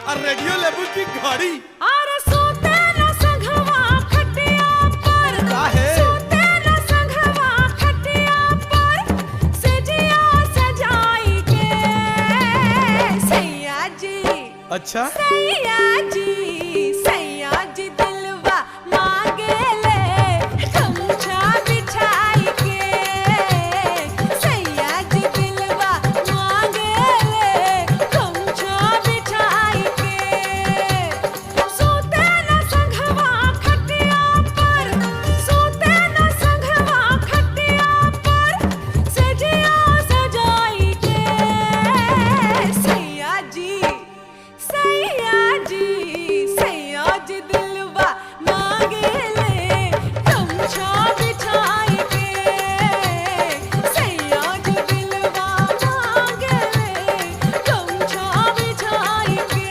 और radio label की गाड़ी। अरे सोते न संघवा खटिया पर, काहे? सोते न संघवा खटिया पर, सजिया सजाई के सैया जी। अच्छा सैया जी, सैया जी